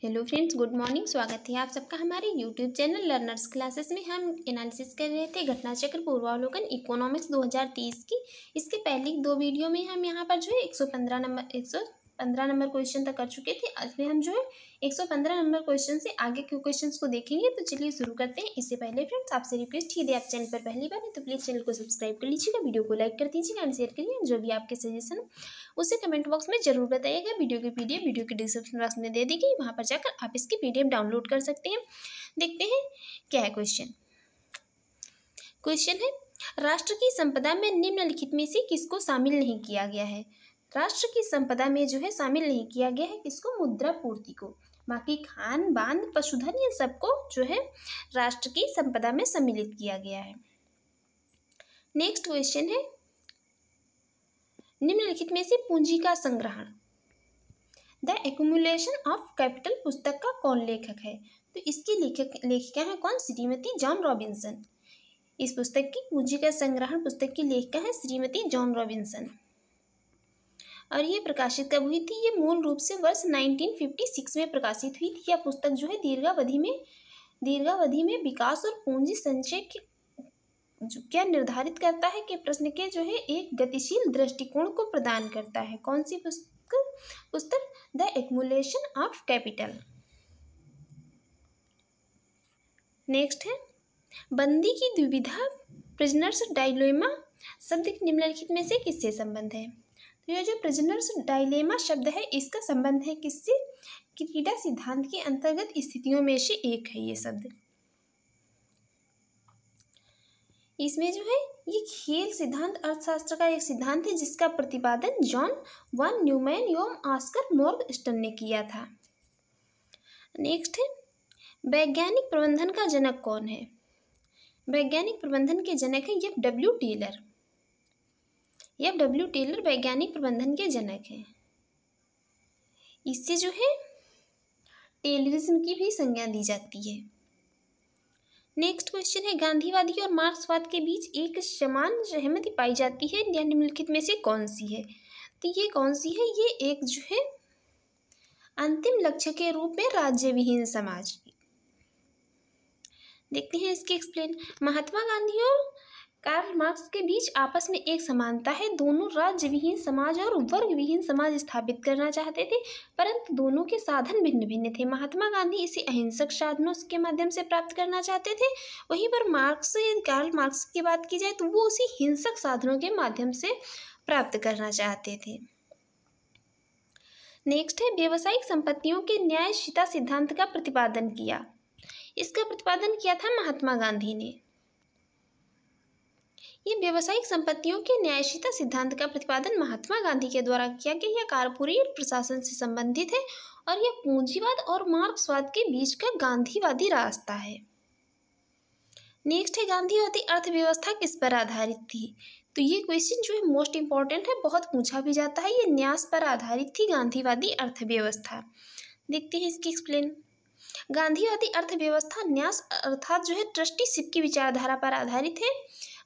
Hello friends, good morning. स्वागत है आप सबका हमारे यूट्यूब चैनल लर्नर्स क्लासेस में। हम एनालिसिस कर रहे थे घटना चक्र पूर्वावलोकन इकोनॉमिक्स 2030 की। इसके पहले दो वीडियो में हम यहाँ पर जो है 115 नंबर क्वेश्चन तक कर चुके थे। आज में हम जो है 115 नंबर क्वेश्चन से आगे के क्वेश्चंस को देखेंगे। तो चलिए शुरू करते हैं। इससे पहले फ्रेंड्स आपसे रिक्वेस्ट, यदि आप चैनल पर पहली बार है तो प्लीज़ चैनल को सब्सक्राइब कर लीजिएगा, वीडियो को लाइक कर दीजिएगा एंड शेयर करिए। जो भी आपके सजेशन हो उसे कमेंट बॉक्स में जरूर बताइएगा। वीडियो की पीडीएफ वीडियो के डिस्क्रिप्शन बॉक्स में दे दी गई, वहाँ पर जाकर आप इसकी पीडीएफ डाउनलोड कर सकते हैं। देखते हैं क्या है क्वेश्चन। क्वेश्चन है, राष्ट्र की संपदा में निम्नलिखित में से किसको शामिल नहीं किया गया है। राष्ट्र की संपदा में जो है शामिल नहीं किया गया है किसको? मुद्रा पूर्ति को। बाकी खान बांध पशुधन ये सबको जो है राष्ट्र की संपदा में सम्मिलित किया गया है। नेक्स्ट क्वेश्चन है, निम्नलिखित में से पूंजी का संग्रहण द एक्युमुलेशन ऑफ कैपिटल पुस्तक का कौन लेखक है? तो इसकी लेखिका है कौन? Shrimati John Robinson. इस पुस्तक की पूंजी का संग्रहण पुस्तक की लेखिका है श्रीमती जॉन रॉबिन्सन। और ये प्रकाशित कब हुई थी? ये मूल रूप से वर्ष 1956 में प्रकाशित हुई थी। यह पुस्तक जो है दीर्घावधि में विकास और पूंजी संचय के जो क्या निर्धारित करता है कि प्रश्न के जो है एक गतिशील दृष्टिकोण को प्रदान करता है। कौन सी पुस्तक? The accumulation of capital. Next है, बंदी की दुविधा प्रिजनर्स डायलेमा शब्द निम्नलिखित में से किससे संबंध है? तो यह जो प्रिजनर्स डायलेमा शब्द है इसका संबंध है किससे? क्रीडा सिद्धांत के अंतर्गत स्थितियों में से एक है ये शब्द। इसमें जो है ये खेल सिद्धांत अर्थशास्त्र का एक सिद्धांत है जिसका प्रतिपादन जॉन वन न्यूमैन एवं ऑस्कर मोर्गस्टन ने किया था। नेक्स्ट है, वैज्ञानिक प्रबंधन का जनक कौन है? वैज्ञानिक प्रबंधन के जनक है एफ.डब्ल्यू. टेलर। एफ.डब्ल्यू. टेलर वैज्ञानिक प्रबंधन के जनक हैं। इससे जो है टेलरिज्म की भी संज्ञा दी जाती है। नेक्स्ट क्वेश्चन है, गांधीवादी और मार्क्सवाद के बीच एक समान सहमति पाई जाती है, यह निम्नलिखित में से कौन सी है? तो ये कौन सी है? ये एक जो है अंतिम लक्ष्य के रूप में राज्य विहीन समाज। देखते हैं इसके एक्सप्लेन। महात्मा गांधी और कार्ल मार्क्स के बीच आपस में एक समानता है। दोनों राज्य विहीन समाज और वर्ग विहीन समाज स्थापित करना चाहते थे, परंतु दोनों के साधन भिन्न भिन्न थे। महात्मा गांधी इसे अहिंसक साधनों के माध्यम से प्राप्त करना चाहते थे, वहीं पर कार्ल मार्क्स की बात की जाए तो वो उसी हिंसक साधनों के माध्यम से प्राप्त करना चाहते थे। नेक्स्ट है, व्यावसायिक संपत्तियों के न्यायशीलता सिद्धांत का प्रतिपादन किया। इसका प्रतिपादन किया था महात्मा गांधी ने। ये व्यावसायिक संपत्तियों के न्यायशीलता सिद्धांत का प्रतिपादन महात्मा गांधी के द्वारा किया गया। यह कारपोरेट प्रशासन से संबंधित है और यह पूंजीवाद और मार्क्सवाद के बीच का गांधीवादी रास्ता है। नेक्स्ट है, गांधीवादी अर्थव्यवस्था किस पर आधारित थी? तो ये क्वेश्चन जो है मोस्ट इंपॉर्टेंट है, बहुत पूछा भी जाता है। ये न्यास पर आधारित थी गांधीवादी अर्थव्यवस्था। देखते हैं इसकी एक्सप्लेन। गांधीवादी अर्थव्यवस्था न्यास अर्थात जो है ट्रस्टीशिप की विचारधारा पर आधारित है।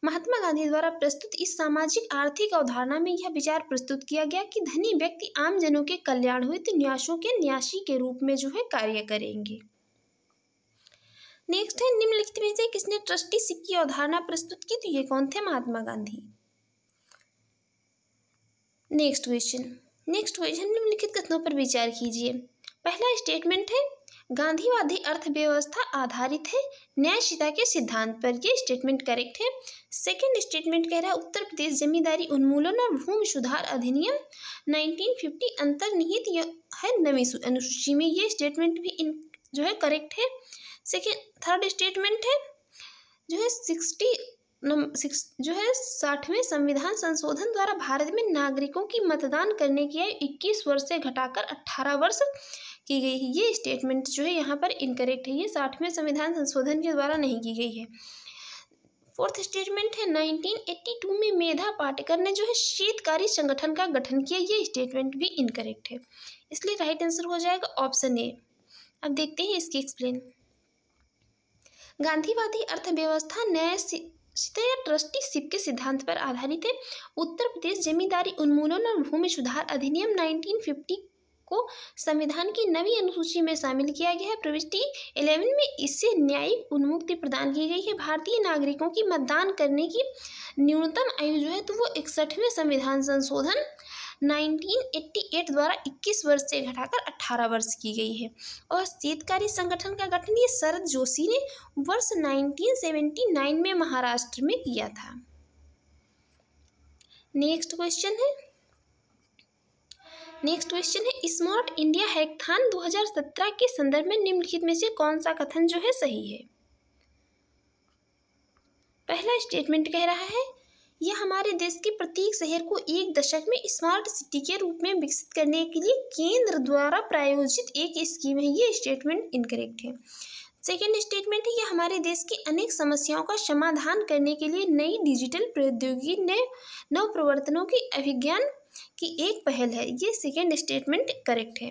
महात्मा गांधी द्वारा प्रस्तुत इस सामाजिक आर्थिक अवधारणा में यह विचार प्रस्तुत किया गया कि धनी व्यक्ति आम जनों के कल्याण हेतु न्यासों के न्यासी के रूप में जो है कार्य करेंगे। नेक्स्ट है, निम्नलिखित में से किसने ट्रस्टीशिप की अवधारणा प्रस्तुत की? तो ये कौन थे? महात्मा गांधी। नेक्स्ट क्वेश्चन, निम्नलिखित कथनों पर विचार कीजिए। पहला स्टेटमेंट है, गांधीवादी अर्थव्यवस्था आधारित है न्यायशीलता के सिद्धांत पर। ये स्टेटमेंट करेक्ट है। सेकंड स्टेटमेंट कह रहा है उत्तर प्रदेश जमींदारी उन्मूलन और भूमि सुधार अधिनियम 1950 अंतर्निहित है नवीं अनुसूची में। ये स्टेटमेंट भी जो है करेक्ट है। थर्ड स्टेटमेंट है जो है 60वें संविधान संशोधन द्वारा भारत में नागरिकों की मतदान करने की आयु 21 वर्ष से घटाकर 18 वर्ष की गई है। ये स्टेटमेंट जो है यहाँ पर इनकरेक्ट है। ये 60वें संविधान संशोधन के द्वारा नहीं की गई है। फोर्थ स्टेटमेंट है 1982 में मेधा पाटेकर ने जो है शीतकारी संगठन का गठन किया। ये स्टेटमेंट भी इनकरेक्ट है, इसलिए राइट आंसर हो जाएगा ऑप्शन ए। अब देखते हैं इसकी एक्सप्लेन। गांधीवादी अर्थव्यवस्था न्यायशीलता या ट्रस्टीशिप के सिद्धांत पर आधारित है। उत्तर प्रदेश जमींदारी उन्मूलन और भूमि सुधार अधिनियम 1950 को संविधान की नवी अनुसूची में शामिल किया गया है। प्रविष्टि 11 में इससे न्यायिक उन्मुक्ति प्रदान की गई है। भारतीय नागरिकों की मतदान करने की न्यूनतम आयु जो है तो वो 61वें संविधान संशोधन 1988 द्वारा 21 वर्ष से घटाकर 18 वर्ष की गई है। और शेतकारी संगठन का गठन ये शरद जोशी ने वर्ष 1979 में महाराष्ट्र में किया था। नेक्स्ट क्वेश्चन है स्मार्ट इंडिया हैकाथॉन 2017 के संदर्भ में निम्नलिखित में से कौन सा कथन जो है सही है। पहला स्टेटमेंट कह रहा है यह हमारे देश के प्रत्येक शहर को एक दशक में स्मार्ट सिटी के रूप में विकसित करने के लिए केंद्र द्वारा प्रायोजित एक स्कीम है। ये स्टेटमेंट इनकरेक्ट है। सेकेंड स्टेटमेंट है यह हमारे देश की अनेक समस्याओं का समाधान करने के लिए नई डिजिटल प्रौद्योगिकी नव प्रवर्तनों की अभिज्ञान की एक पहल है। ये सेकेंड स्टेटमेंट करेक्ट है।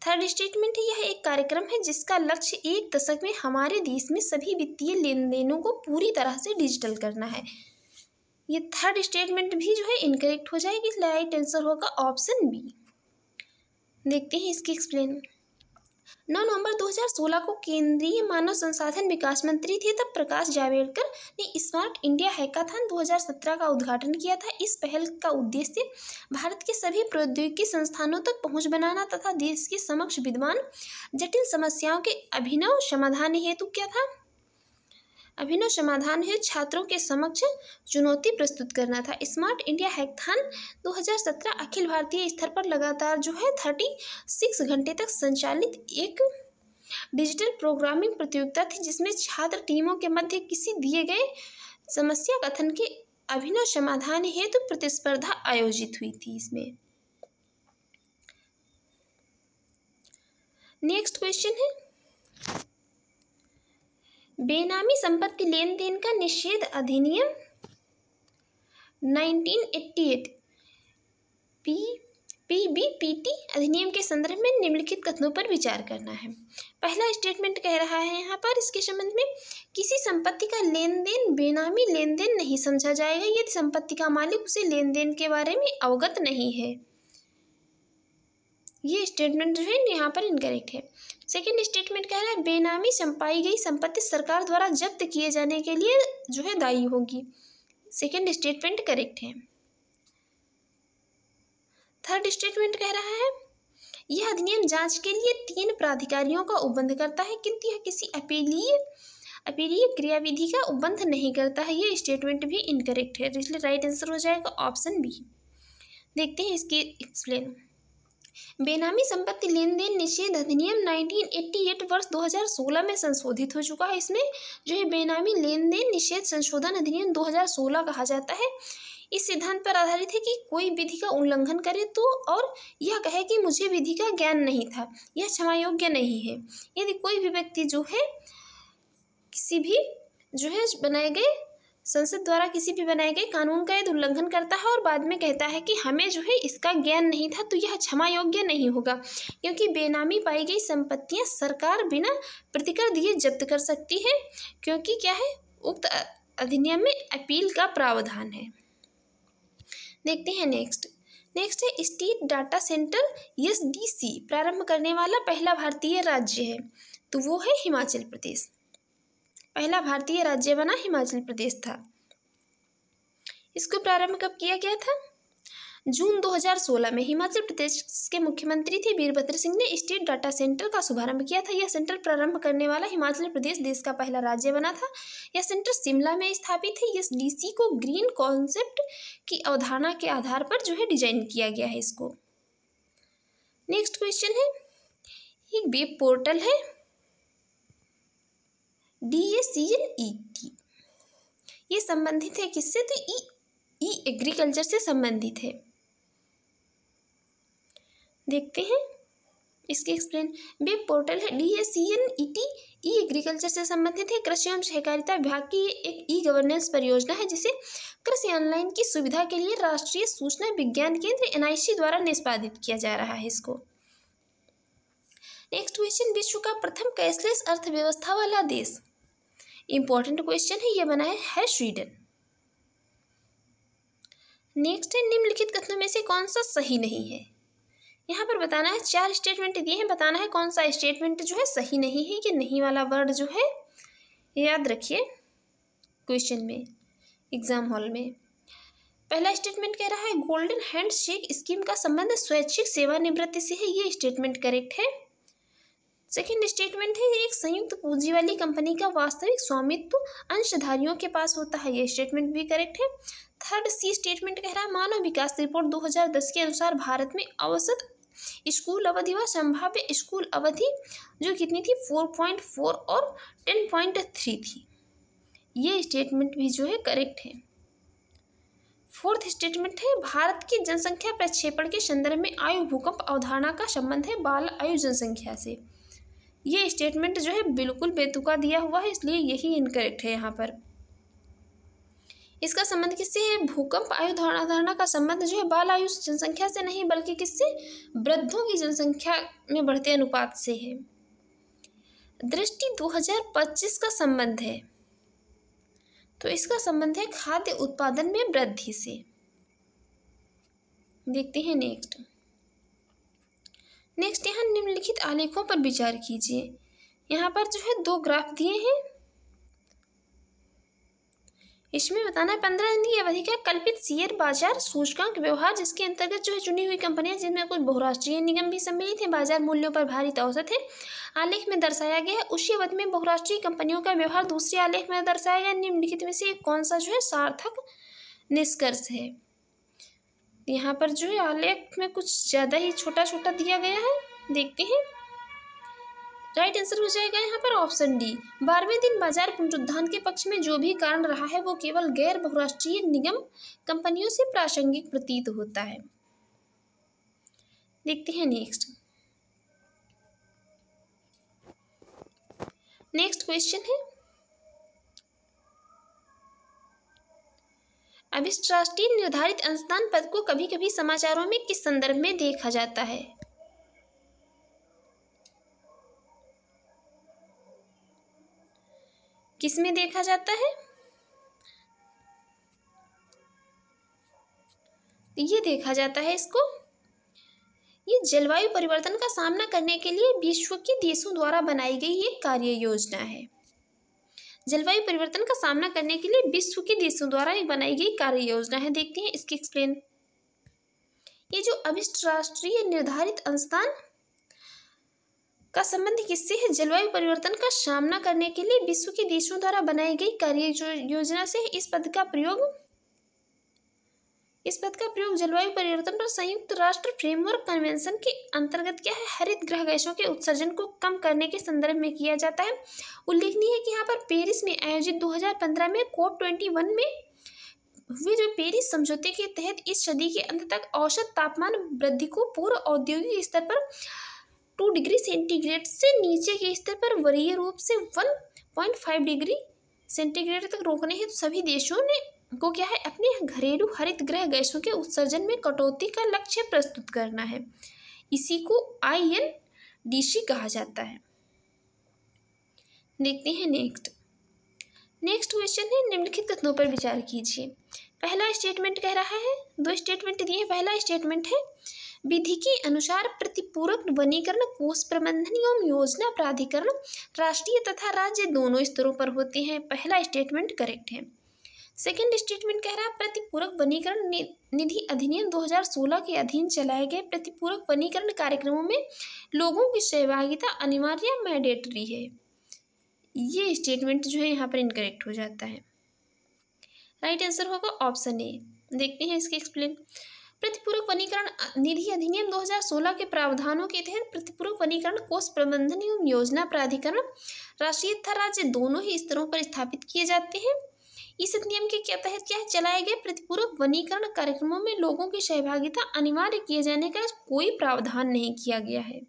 थर्ड स्टेटमेंट है यह एक कार्यक्रम है जिसका लक्ष्य एक दशक में हमारे देश में सभी वित्तीय लेन देनों को पूरी तरह से डिजिटल करना है। ये थर्ड स्टेटमेंट भी जो है इनकरेक्ट हो जाएगी। राइट आंसर होगा ऑप्शन बी। देखते हैं इसकी एक्सप्लेन। 9 नवंबर 2016 को केंद्रीय मानव संसाधन विकास मंत्री थे तब प्रकाश जावड़ेकर ने स्मार्ट इंडिया हैकाथॉन 2017 का उद्घाटन किया था। इस पहल का उद्देश्य भारत के सभी प्रौद्योगिकी संस्थानों तक पहुंच बनाना तथा देश के समक्ष विद्यमान जटिल समस्याओं के अभिनव समाधान हेतु क्या था। अभिनव समाधान है छात्रों के समक्ष चुनौती प्रस्तुत करना था। Smart India hackathon 2017 Akhil Bharatiya स्तर पर लगातार जो है 36 घंटे तक संचालित एक डिजिटल प्रोग्रामिंग प्रतियोगिता थी जिसमें छात्र टीमों के मध्य किसी दिए गए समस्या कथन के अभिनव समाधान हेतु प्रतिस्पर्धा आयोजित हुई थी। इसमें नेक्स्ट क्वेश्चन है बेनामी संपत्ति लेन देन का निषेध अधिनियम 1988 पीबीपीटी अधिनियम के संदर्भ में निम्नलिखित कथनों पर विचार करना है। पहला स्टेटमेंट कह रहा है यहाँ पर इसके संबंध में किसी संपत्ति का लेन देन बेनामी लेन देन नहीं समझा जाएगा यदि संपत्ति का मालिक उसे लेन देन के बारे में अवगत नहीं है। ये स्टेटमेंट जो है यहाँ पर इनकरेक्ट है। सेकेंड स्टेटमेंट कह रहा है बेनामी संपाई गई संपत्ति सरकार द्वारा जब्त किए जाने के लिए जो है दायी होगी। सेकेंड स्टेटमेंट करेक्ट है। थर्ड स्टेटमेंट कह रहा है यह अधिनियम जांच के लिए 3 प्राधिकारियों का उपबंध करता है किंतु यह किसी अपीलीय क्रियाविधि का उपबंध नहीं करता है। ये स्टेटमेंट भी इनकरेक्ट है, इसलिए राइट आंसर हो जाएगा ऑप्शन बी। देखते हैं इसकी एक्सप्लेन। बेनामी संपत्ति लेन देन निषेध अधिनियम 1988 वर्ष 2016 में संशोधित हो चुका है। इसमें जो है बेनामी लेन देन निषेध संशोधन अधिनियम 2016 कहा जाता है। इस सिद्धांत पर आधारित है कि कोई विधि का उल्लंघन करे तो और यह कहे कि मुझे विधि का ज्ञान नहीं था, यह क्षमा योग्य नहीं है। यदि कोई भी व्यक्ति जो है किसी भी जो है बनाए गए संसद द्वारा किसी भी बनाए गए कानून का यदि उल्लंघन करता है और बाद में कहता है कि हमें जो है इसका ज्ञान नहीं था तो यह क्षमा योग्य नहीं होगा, क्योंकि बेनामी पाई गई संपत्तियां सरकार बिना प्रतिकर दिए जब्त कर सकती है, क्योंकि क्या है उक्त अधिनियम में अपील का प्रावधान है। देखते हैं नेक्स्ट है स्टेट डाटा सेंटर SDC प्रारंभ करने वाला पहला भारतीय राज्य है तो वो है हिमाचल प्रदेश। पहला भारतीय राज्य बना हिमाचल प्रदेश था। इसको प्रारंभ कब किया गया था? जून 2016 में हिमाचल प्रदेश के मुख्यमंत्री थे वीरभद्र सिंह ने स्टेट डाटा सेंटर का शुभारंभ किया था। यह सेंटर प्रारंभ करने वाला हिमाचल प्रदेश देश का पहला राज्य बना था। यह सेंटर शिमला में स्थापित है। SDC को ग्रीन कॉन्सेप्ट की अवधारणा के आधार पर जो है डिजाइन किया गया है इसको। नेक्स्ट क्वेश्चन है एक वेब पोर्टल है DACNET, ये संबंधित है किससे? तो ई एग्रीकल्चर से संबंधित है। देखते हैं इसके एक्सप्लेन। वेब पोर्टल है DACNET ई एग्रीकल्चर से संबंधित है। कृषि एवं सहकारिता विभाग की एक ई गवर्नेंस परियोजना है जिसे कृषि ऑनलाइन की सुविधा के लिए राष्ट्रीय सूचना विज्ञान केंद्र NIC द्वारा निष्पादित किया जा रहा है इसको। नेक्स्ट क्वेश्चन विश्व का प्रथम कैशलेस अर्थव्यवस्था वाला देश, इंपॉर्टेंट क्वेश्चन है, यह बना है स्वीडन। नेक्स्ट है निम्नलिखित कथनों में से कौन सा सही नहीं है? यहाँ पर बताना है, 4 स्टेटमेंट दिए हैं, बताना है कौन सा स्टेटमेंट जो है सही नहीं है। ये नहीं वाला वर्ड जो है याद रखिए क्वेश्चन में, एग्जाम हॉल में। पहला स्टेटमेंट कह रहा है गोल्डन हैंडशेक स्कीम का संबंध स्वैच्छिक सेवानिवृत्ति से है। ये स्टेटमेंट करेक्ट है। सेकंड स्टेटमेंट है एक संयुक्त पूंजी वाली कंपनी का वास्तविक स्वामित्व अंशधारियों के पास होता है। ये स्टेटमेंट भी करेक्ट है। थर्ड सी स्टेटमेंट कह रहा है मानव विकास रिपोर्ट 2010 के अनुसार भारत में औसत स्कूल अवधि व संभाव्य स्कूल अवधि जो कितनी थी 4.4 और 10.3 थी। ये स्टेटमेंट भी जो है करेक्ट है। फोर्थ स्टेटमेंट है भारत की जनसंख्या प्रक्षेपण के संदर्भ में आयु भूकंप अवधारणा का संबंध है बाल आयु जनसंख्या से। ये स्टेटमेंट जो है बिल्कुल बेतुका दिया हुआ है, इसलिए यही इनकरेक्ट है यहाँ पर। इसका संबंध किससे है? भूकंप आयु धारणा का संबंध जो है बाल आयु जनसंख्या से नहीं बल्कि किससे? वृद्धों की जनसंख्या में बढ़ते अनुपात से है। दृष्टि 2025 का संबंध है, तो इसका संबंध है खाद्य उत्पादन में वृद्धि से। देखते हैं नेक्स्ट यहाँ निम्नलिखित आलेखों पर विचार कीजिए। यहाँ पर जो है 2 ग्राफ दिए हैं, इसमें बताना है 15 दिन की अवधि का कल्पित शेयर बाजार सूचकांक व्यवहार, जिसके अंतर्गत जो है चुनी हुई कंपनियां जिनमें कुछ बहुराष्ट्रीय निगम भी सम्मिलित हैं, बाजार मूल्यों पर भारित औसत है। आलेख में दर्शाया गया है उसी अवधि में बहुराष्ट्रीय कंपनियों का व्यवहार दूसरे आलेख में दर्शाया गया। निम्नलिखित में से कौन सा जो है सार्थक निष्कर्ष है? यहाँ पर जो है आलेख में कुछ ज़्यादा ही छोटा छोटा दिया गया है, देखते हैं। राइट आंसर हो जाएगा यहाँ पर ऑप्शन डी। 12वें दिन बाजार पुनरुत्थान के पक्ष में जो भी कारण रहा है वो केवल गैर बहुराष्ट्रीय निगम कंपनियों से प्रासंगिक प्रतीत होता है। देखते हैं नेक्स्ट क्वेश्चन है अभिष्ट-राष्ट्रीय निर्धारित अंशदान पद को कभी कभी समाचारों में किस संदर्भ में देखा जाता है? किस में देखा जाता है? ये देखा जाता है इसको, ये जलवायु परिवर्तन का सामना करने के लिए विश्व के देशों द्वारा बनाई गई एक कार्य योजना है। जलवायु परिवर्तन का सामना करने के लिए विश्व के देशों द्वारा एक बनाई गई कार्य योजना है। देखते हैं इसकी एक्सप्लेन। ये जो अभिष्ट राष्ट्रीय निर्धारित अंशदान का संबंध किससे है? जलवायु परिवर्तन का सामना करने के लिए विश्व के देशों द्वारा बनाई गई कार्य योजना से। इस पद का प्रयोग जलवायु परिवर्तन पर संयुक्त राष्ट्र फ्रेमवर्क कन्वेंशन के अंतर्गत क्या है? हरित गृह गैसों के उत्सर्जन को कम करने के संदर्भ में किया जाता है। उल्लेखनीय है कि यहाँ पर पेरिस में आयोजित 2015 में COP21 में हुए जो पेरिस समझौते के तहत इस सदी के अंत तक औसत तापमान वृद्धि को पूर्व औद्योगिक स्तर पर 2 डिग्री सेंटीग्रेड से नीचे के स्तर पर वरीय रूप से 1.5 डिग्री सेंटीग्रेड तक रोकने हेतु सभी देशों ने को क्या है? अपने घरेलू हरित गृह गैसों के उत्सर्जन में कटौती का लक्ष्य प्रस्तुत करना है। इसी को INDC कहा जाता है। देखते हैं नेक्स्ट क्वेश्चन है निम्नलिखित कथनों पर विचार कीजिए। पहला स्टेटमेंट कह रहा है, 2 स्टेटमेंट दिए हैं। पहला स्टेटमेंट है विधि के अनुसार प्रतिपूरक वनीकरण कोष प्रबंधन एवं योजना प्राधिकरण राष्ट्रीय तथा राज्य दोनों स्तरों पर होते हैं। पहला स्टेटमेंट करेक्ट है। सेकेंड स्टेटमेंट कह रहा है प्रतिपूरक वनीकरण निधि अधिनियम 2016 के अधीन चलाए गए प्रतिपूरक वनीकरण कार्यक्रमों में लोगों की सहभागिता अनिवार्य मैंडेटरी है। ये स्टेटमेंट जो है यहाँ पर इनकरेक्ट हो जाता है। राइट आंसर होगा ऑप्शन ए। देखते हैं इसके एक्सप्लेन। प्रतिपूरक वनीकरण निधि अधिनियम 2016 के प्रावधानों के तहत प्रतिपूरक वनीकरण कोष प्रबंधन एवं योजना प्राधिकरण राष्ट्रीय तथा राज्य दोनों ही स्तरों पर स्थापित किए जाते हैं। इस अधिनियम के तहत क्या है? चलाए गए प्रतिपूरक वनीकरण कार्यक्रमों में लोगों की सहभागिता अनिवार्य किए जाने का कोई प्रावधान नहीं किया गया है।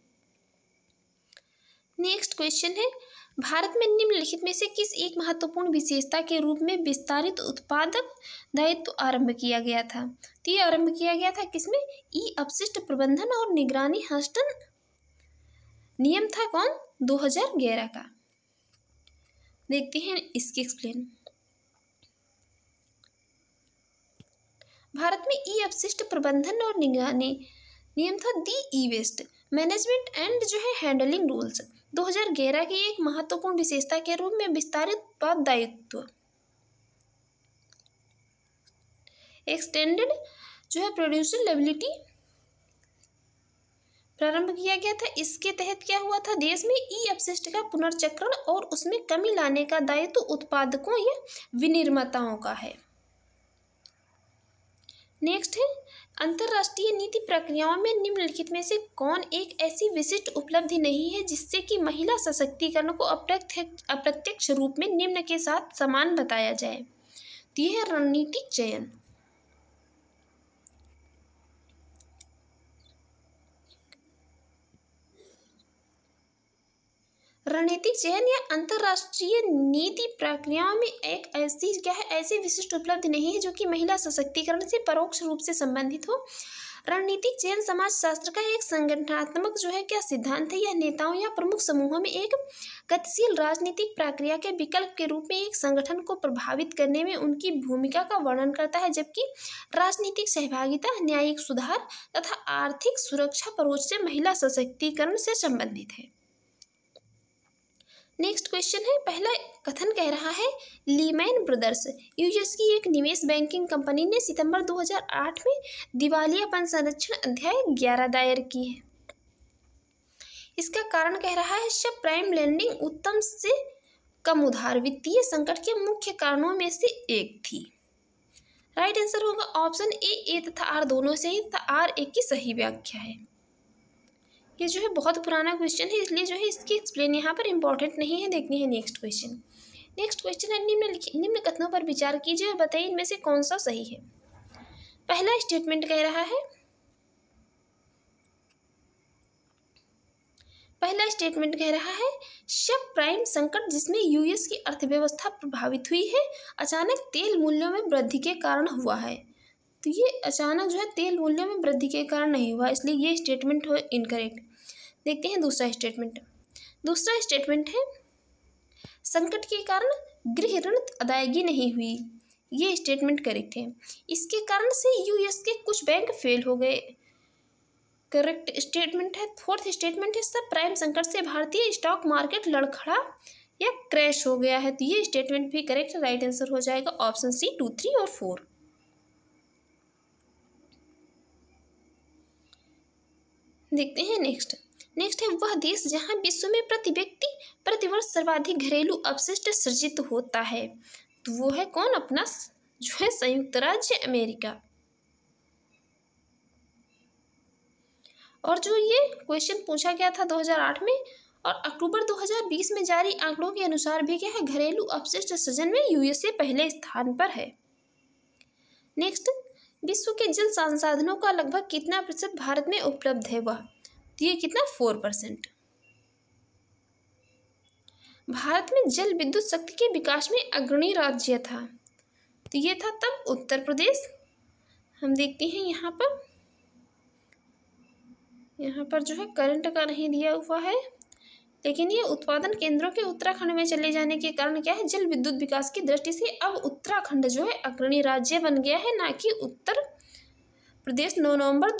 नेक्स्ट क्वेश्चन है भारत में निम्नलिखित में से किस एक महत्वपूर्ण विशेषता के रूप में विस्तारित उत्पादक दायित्व आरंभ किया गया था? तो ये आरंभ किया गया था किसमें? अपशिष्ट प्रबंधन और निगरानी हस्तांतरण नियम था कौन? 2011 का। देखते हैं इसकी एक्सप्लेन। भारत में अपशिष्ट प्रबंधन और निगरानी नियम था दी ई वेस्ट मैनेजमेंट एंड जो है हैंडलिंग रूल्स। 2011 की एक महत्वपूर्ण विशेषता के रूप में विस्तारित उत्तरदायित्व एक्सटेंडेड जो है प्रोड्यूसर लायबिलिटी प्रारंभ किया गया था। इसके तहत क्या हुआ था, देश में ई अपशिष्ट का पुनर्चक्रण और उसमें कमी लाने का दायित्व उत्पादकों या विनिर्माताओं का है। नेक्स्ट है, अंतर्राष्ट्रीय नीति प्रक्रियाओं में निम्नलिखित में से कौन एक ऐसी विशिष्ट उपलब्धि नहीं है जिससे कि महिला सशक्तिकरण को अप्रत्यक्ष रूप में निम्न के साथ समान बताया जाए। तो यह है रणनीतिक चयन। रणनीतिक चयन या अंतर्राष्ट्रीय नीति प्रक्रियाओं में एक ऐसी क्या है, ऐसी विशिष्ट उपलब्धि नहीं है जो कि महिला सशक्तिकरण से परोक्ष रूप से संबंधित हो। रणनीतिक चयन समाजशास्त्र का एक संगठनात्मक जो है क्या सिद्धांत है। यह नेताओं या प्रमुख समूहों में एक गतिशील राजनीतिक प्रक्रिया के विकल्प के रूप में एक संगठन को प्रभावित करने में उनकी भूमिका का वर्णन करता है, जबकि राजनीतिक सहभागिता, न्यायिक सुधार तथा आर्थिक सुरक्षा परोक्ष से महिला सशक्तिकरण से संबंधित है। नेक्स्ट क्वेश्चन है, पहला कथन कह रहा है लीमैन ब्रदर्स यूएस की एक निवेश बैंकिंग कंपनी ने सितंबर 2008 में दिवालियापन संरक्षण अध्याय 11 दायर की है। इसका कारण कह रहा है सब प्राइम लेंडिंग उत्तम से कम उधार वित्तीय संकट के मुख्य कारणों में से एक थी। राइट आंसर होगा ऑप्शन ए तथा आर दोनों से ही तथा आर एक की सही व्याख्या है। ये जो है बहुत पुराना क्वेश्चन है, इसलिए जो है इसकी एक्सप्लेन यहाँ पर इंपॉर्टेंट नहीं है। देखनी है नेक्स्ट क्वेश्चन। नेक्स्ट क्वेश्चन है निम्न कथनों पर विचार कीजिए और बताइए इनमें से कौन सा सही है। पहला स्टेटमेंट कह रहा है सब प्राइम संकट जिसमें यूएस की अर्थव्यवस्था प्रभावित हुई है अचानक तेल मूल्यों में वृद्धि के कारण हुआ है। तो ये अचानक जो है तेल मूल्यों में वृद्धि के कारण नहीं हुआ, इसलिए ये स्टेटमेंट हो इनकरेक्ट। देखते हैं दूसरा स्टेटमेंट। दूसरा स्टेटमेंट है संकट के कारण गृह ऋण अदायगी नहीं हुई। ये स्टेटमेंट करेक्ट है। इसके कारण से यूएस के कुछ बैंक फेल हो गए। करेक्ट स्टेटमेंट है। फोर्थ स्टेटमेंट है सब प्राइम संकट से भारतीय स्टॉक मार्केट लड़खड़ा या क्रैश हो गया है। तो ये स्टेटमेंट भी करेक्ट। राइट आंसर हो जाएगा ऑप्शन सी 2, 3 और 4। देखते हैं नेक्स्ट है वह देश जहां विश्व में प्रति व्यक्ति प्रतिवर्ष सर्वाधिक घरेलू अपशिष्ट सृजित होता है। तो वो है कौन, अपना जो है संयुक्त राज्य अमेरिका। और जो ये क्वेश्चन पूछा गया था 2008 में और अक्टूबर 2020 में जारी आंकड़ों के अनुसार भी क्या है, घरेलू अपशिष्ट सृजन में यूएसए पहले स्थान पर है। नेक्स्ट, विश्व के जल संसाधनों का लगभग कितना प्रतिशत भारत में उपलब्ध है वह, तो ये कितना 4%। भारत में जल विद्युत शक्ति के विकास में अग्रणी राज्य था, तो ये था तब उत्तर प्रदेश। हम देखते हैं यहाँ पर जो है करंट का नहीं दिया हुआ है, लेकिन ये उत्पादन केंद्रों के उत्तराखंड में चले जाने के कारण क्या है, जल विद्युत विकास की दृष्टि से अब उत्तराखंड जो है अग्रणी राज्य बन गया है, ना कि उत्तर प्रदेश। 9 नवंबर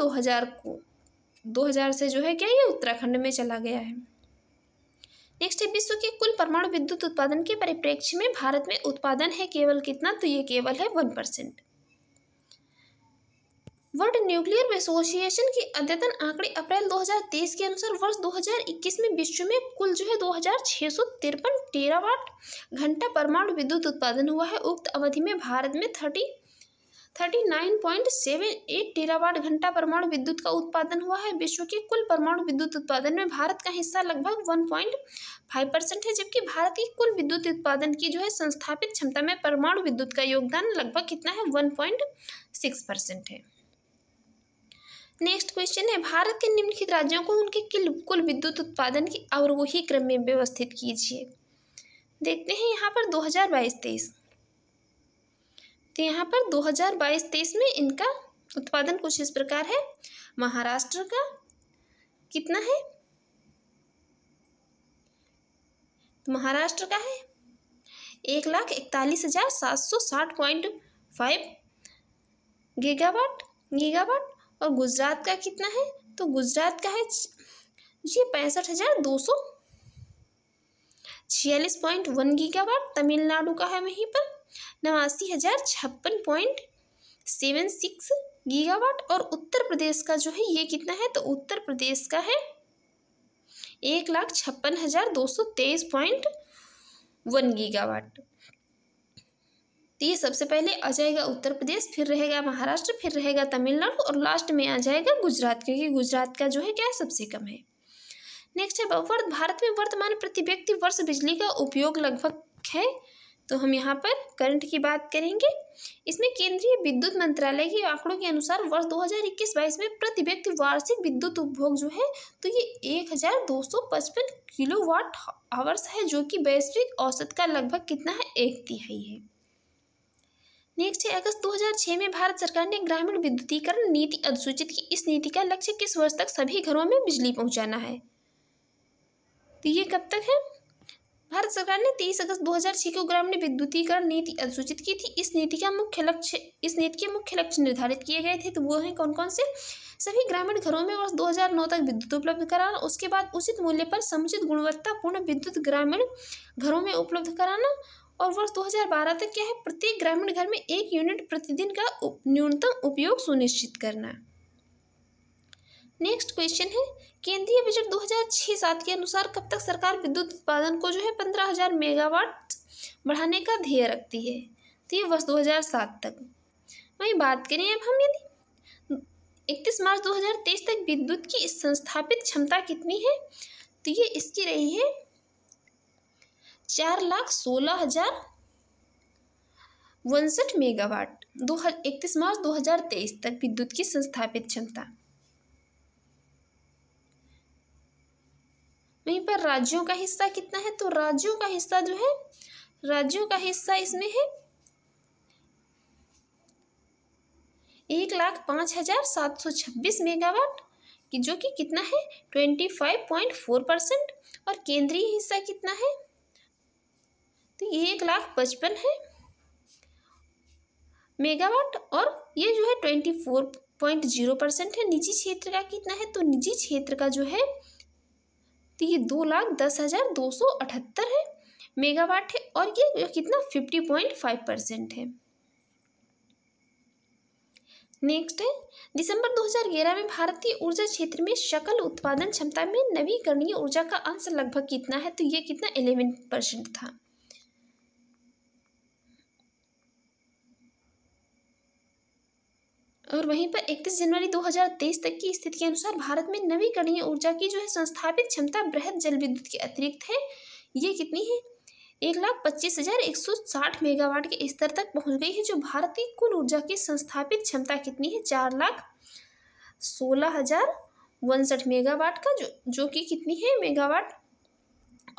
2000 से जो है क्या ये उत्तराखंड में चला गया है। नेक्स्ट है विश्व के कुल परमाणु विद्युत उत्पादन के परिप्रेक्ष्य में भारत में उत्पादन है केवल कितना, तो ये केवल है 1%। वर्ल्ड न्यूक्लियर एसोसिएशन के अद्यतन आंकड़े अप्रैल 2023 के अनुसार वर्ष 2021 में विश्व में कुल जो है 2653 टेरावाट घंटा परमाणु विद्युत उत्पादन हुआ है। उक्त अवधि में भारत में 39.78 टेरावाट घंटा परमाणु विद्युत का उत्पादन हुआ है। विश्व के कुल परमाणु विद्युत उत्पादन में भारत का हिस्सा लगभग 1.5% है, जबकि भारत की कुल विद्युत उत्पादन की जो है संस्थापित क्षमता में परमाणु विद्युत का योगदान लगभग कितना है, 1.6% है। नेक्स्ट क्वेश्चन है भारत के निम्नलिखित राज्यों को उनके कुल विद्युत उत्पादन की अवरोही क्रम में व्यवस्थित कीजिए। देखते हैं यहाँ पर 2022-23, तो यहाँ पर 2022-23 में इनका उत्पादन कुछ इस प्रकार है। महाराष्ट्र का कितना है, तो महाराष्ट्र का है 1,41,760.5 गीगावाट और गुजरात का कितना है तो गुजरात का है जी 65,246.1 गीगावाट। तमिलनाडु का है वहीं पर 89,056.76 गीगावाट। और उत्तर प्रदेश का जो है ये कितना है, तो उत्तर प्रदेश का है 1,56,223.1 गीगावाट। तो ये सबसे पहले आ जाएगा उत्तर प्रदेश, फिर रहेगा महाराष्ट्र, फिर रहेगा तमिलनाडु और लास्ट में आ जाएगा गुजरात, क्योंकि गुजरात का जो है क्या है सबसे कम है। नेक्स्ट है भारत में वर्तमान प्रति व्यक्ति वर्ष बिजली का उपयोग लगभग है। तो हम यहाँ पर करंट की बात करेंगे। इसमें केंद्रीय विद्युत मंत्रालय के आंकड़ों के अनुसार वर्ष 2021-22 में प्रति व्यक्ति वार्षिक विद्युत उपभोग जो है तो ये 1,255 किलोवाट आवर्स है, जो कि वैश्विक औसत का लगभग कितना है, 1/3 है। नेक्स्ट है अगस्त 2006 में भारत सरकार ने ग्रामीण विद्युतीकरण नीति अधिसूचित की। इस नीति का लक्ष्य किस वर्ष तक सभी घरों में बिजली पहुंचाना है। तो ये कब तक है, भारत सरकार ने 23 अगस्त 2006 को ग्रामीण विद्युतीकरण नीति अधिसूचित की थी। इस नीति के मुख्य लक्ष्य निर्धारित किए गए थे। तो वो हैं कौन कौन से, सभी ग्रामीण घरों में वर्ष 2009 तक विद्युत उपलब्ध कराना, उसके बाद उचित मूल्य पर समुचित गुणवत्तापूर्ण विद्युत ग्रामीण घरों में उपलब्ध कराना, और वर्ष 2012 तक क्या है, प्रत्येक ग्रामीण घर में 1 यूनिट प्रतिदिन का न्यूनतम उपयोग सुनिश्चित करना। नेक्स्ट क्वेश्चन है केंद्रीय बजट 2006-07 के अनुसार कब तक सरकार विद्युत उत्पादन को जो है 15,000 मेगावाट बढ़ाने का ध्येय रखती है। तो ये वर्ष 2007 तक। वही बात करें अब हम, यदि 31 मार्च 2023 तक विद्युत की संस्थापित क्षमता कितनी है, तो ये इसकी रही है 4,16,059 मेगावाट। 31 मार्च 2023 तक विद्युत की संस्थापित क्षमता। वहीं पर राज्यों का हिस्सा कितना है, तो राज्यों का हिस्सा जो है, राज्यों का हिस्सा इसमें है 1,05,726 मेगावाट की, जो कि कितना है 25.4%। और केंद्रीय हिस्सा कितना है, तो ये 1,55,000 है मेगावाट, और ये जो है 24.0% है। निजी क्षेत्र का कितना है, तो निजी क्षेत्र का जो है तो ये 2,10,278 है मेगावाट है, और ये कितना 50.5% है। नेक्स्ट है दिसंबर 2011 में भारतीय ऊर्जा क्षेत्र में सकल उत्पादन क्षमता में नवीकरणीय ऊर्जा का अंश लगभग कितना है, तो ये कितना 11% था। और वहीं पर 31 जनवरी 2023 तक की स्थिति के अनुसार भारत में नवीकरणीय ऊर्जा की जो है संस्थापित क्षमता बृहद जल विद्युत के अतिरिक्त है, ये कितनी है 1,25,160 मेगावाट के स्तर तक पहुंच गई है। जो भारतीय कुल ऊर्जा की संस्थापित क्षमता कितनी है 4,16,059 मेगावाट का, जो कि कितनी है मेगावाट,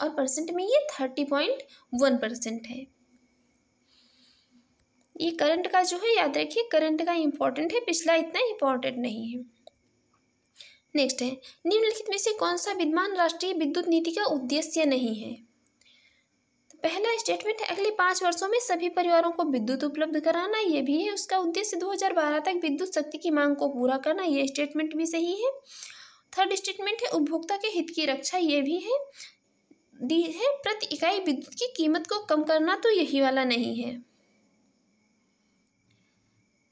और परसेंट में ये 30.1% है। ये करंट का जो है याद रखिए, करंट का इम्पोर्टेंट है, पिछला इतना इम्पोर्टेंट नहीं है। नेक्स्ट है निम्नलिखित में से कौन सा विद्यमान राष्ट्रीय विद्युत नीति का उद्देश्य नहीं है। तो पहला स्टेटमेंट है अगले 5 वर्षों में सभी परिवारों को विद्युत उपलब्ध कराना, ये भी है उसका उद्देश्य। 2012 तक विद्युत शक्ति की मांग को पूरा करना, ये स्टेटमेंट भी सही है। थर्ड स्टेटमेंट है उपभोक्ता के हित की रक्षा, ये भी है। डी है प्रति इकाई विद्युत की कीमत को कम करना, तो यही वाला नहीं है।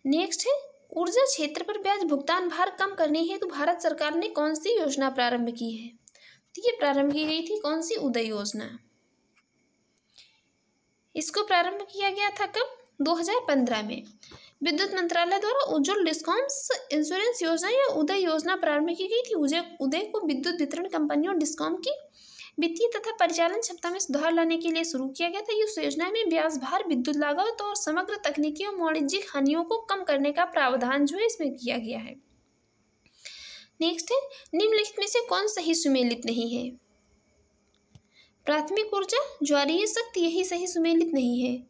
नेक्स्ट है ऊर्जा क्षेत्र पर ब्याज भुगतान भार कम करने हेतु भारत सरकार ने कौन सी योजना प्रारंभ की है। तो ये प्रारंभ की गई थी कौन सी, उदय योजना। इसको प्रारंभ किया गया था कब, 2015 में। विद्युत मंत्रालय द्वारा उज्ज्वल डिस्कॉम्स इंश्योरेंस योजना या उदय योजना प्रारंभ की गई थी। उदय को विद्युत वितरण कंपनियों डिस्कॉम की वित्तीय तथा परिचालन क्षमता में सुधार लाने के लिए शुरू किया गया था। इस योजना में ब्याज भार, विद्युत लागत और समग्र तकनीकी और वाणिज्यिक हानियों को कम करने का प्रावधान जो है इसमें किया गया है। नेक्स्ट है निम्नलिखित में से कौन सही सुमेलित नहीं है। प्राथमिक ऊर्जा, ज्वारीय शक्ति, यही सही सुमेलित नहीं है।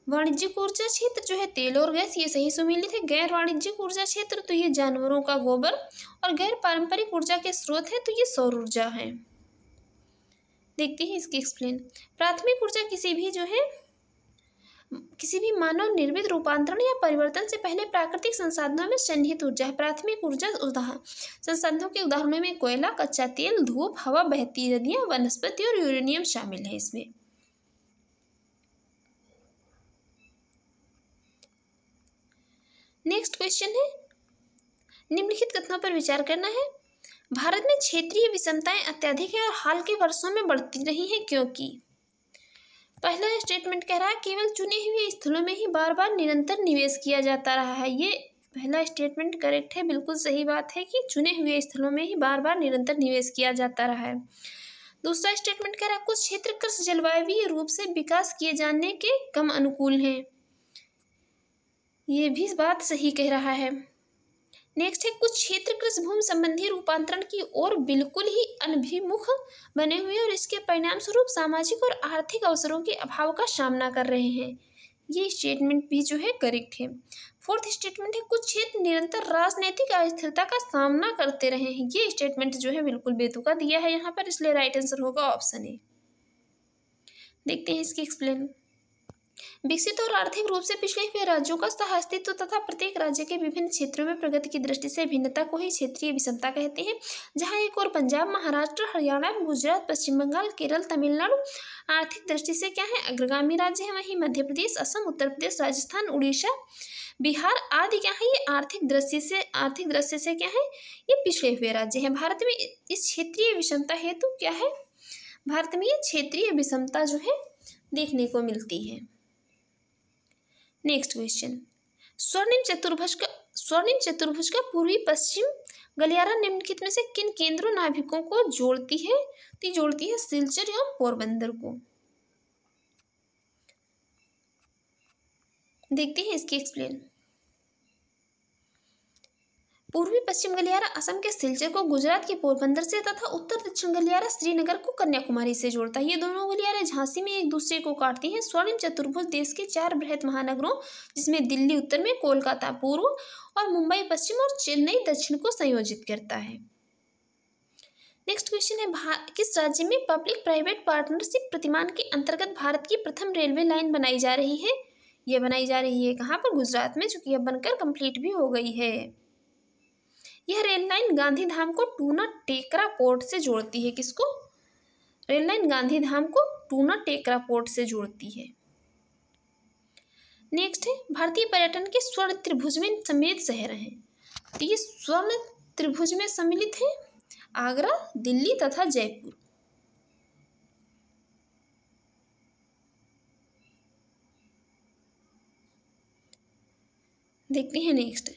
वाणिज्यिक ऊर्जा क्षेत्र जो है तेल और गैस, ये सही सुमेलित है। गैर वाणिज्यिक ऊर्जा क्षेत्र तो ये जानवरों का गोबर, और गैर पारंपरिक ऊर्जा के स्रोत है तो ये सौर ऊर्जा है। देखते हैं इसकी एक्सप्लेन। प्राथमिक ऊर्जा किसी भी जो है किसी भी मानव निर्मित रूपांतरण या परिवर्तन से पहले प्राकृतिक संसाधनों में सन्निहित ऊर्जा है। प्राथमिक ऊर्जा संसाधनों के उदाहरणों में कोयला, कच्चा तेल, धूप, हवा, बहती नदियां, वनस्पति और यूरेनियम शामिल है इसमें। नेक्स्ट क्वेश्चन है, निम्नलिखित कथनों पर विचार करना है। भारत में क्षेत्रीय विषमताएं अत्यधिक है और हाल के वर्षों में बढ़ती रही हैं क्योंकि पहला स्टेटमेंट कह रहा है केवल चुने हुए स्थलों में ही बार बार निरंतर निवेश किया जाता रहा है। ये पहला स्टेटमेंट करेक्ट है, बिल्कुल सही बात है कि चुने हुए स्थलों में ही बार बार निरंतर निवेश किया जाता रहा है। दूसरा स्टेटमेंट कह रहा है कुछ क्षेत्र कृषि जलवायवीय रूप से विकास किए जाने के कम अनुकूल हैं। ये भी बात सही कह रहा है। नेक्स्ट है कुछ क्षेत्र कृषि भूमि संबंधी रूपांतरण की ओर बिल्कुल ही अनभिमुख बने हुए और इसके परिणाम स्वरूप सामाजिक और आर्थिक अवसरों के अभाव का सामना कर रहे हैं। ये स्टेटमेंट भी जो है करेक्ट है। फोर्थ स्टेटमेंट है कुछ क्षेत्र निरंतर राजनीतिक अस्थिरता का सामना करते रहे हैं। ये स्टेटमेंट जो है बिल्कुल बेतुका दिया है यहाँ पर, इसलिए राइट आंसर होगा ऑप्शन ए। देखते हैं इसकी एक्सप्लेन। विकसित और आर्थिक रूप से पिछड़े हुए राज्यों का सह अस्तित्व तथा प्रत्येक राज्य के विभिन्न क्षेत्रों में प्रगति की दृष्टि से भिन्नता को ही क्षेत्रीय विषमता कहते हैं। जहां एक और पंजाब, महाराष्ट्र, हरियाणा, गुजरात, पश्चिम बंगाल, केरल, तमिलनाडु आर्थिक दृष्टि से क्या है अग्रगामी राज्य है, वहीं मध्य प्रदेश, असम, उत्तर प्रदेश, राजस्थान, उड़ीसा, बिहार आदि क्या है ये आर्थिक दृष्टि से क्या है ये पिछड़े हुए राज्य हैं। भारत में इस क्षेत्रीय विषमता हेतु क्या है, भारत में ये क्षेत्रीय विषमता जो है देखने को मिलती है। नेक्स्ट क्वेश्चन, स्वर्णिम चतुर्भुज का पूर्वी पश्चिम गलियारा निम्नलिखित में से किन केंद्रों नाभिकों को जोड़ती है? तो जोड़ती है सिलचर एवं पोरबंदर को। देखते हैं इसकी एक्सप्लेन। पूर्वी पश्चिम गलियारा असम के सिलचर को गुजरात के पोरबंदर से तथा उत्तर दक्षिण गलियारा श्रीनगर को कन्याकुमारी से जोड़ता है। ये दोनों गलियारे झांसी में एक दूसरे को काटती हैं। स्वर्णिम चतुर्भुज देश के 4 बृहद महानगरों जिसमें दिल्ली उत्तर में, कोलकाता पूर्व और मुंबई पश्चिम और चेन्नई दक्षिण को संयोजित करता है। नेक्स्ट क्वेश्चन है किस राज्य में पब्लिक प्राइवेट पार्टनरशिप प्रतिमान के अंतर्गत भारत की प्रथम रेलवे लाइन बनाई जा रही है? ये बनाई जा रही है कहाँ पर? गुजरात में, जो कि अब बनकर कंप्लीट भी हो गई है। यह रेल लाइन गांधीधाम को टूना टेकरा पोर्ट से जोड़ती है। किसको? रेल लाइन गांधीधाम को टूना टेकरा पोर्ट से जोड़ती है। नेक्स्ट है भारतीय पर्यटन के स्वर्ण त्रिभुज में सम्मिलित शहर हैं। तो ये स्वर्ण त्रिभुज में सम्मिलित है आगरा, दिल्ली तथा जयपुर। देखते हैं नेक्स्ट,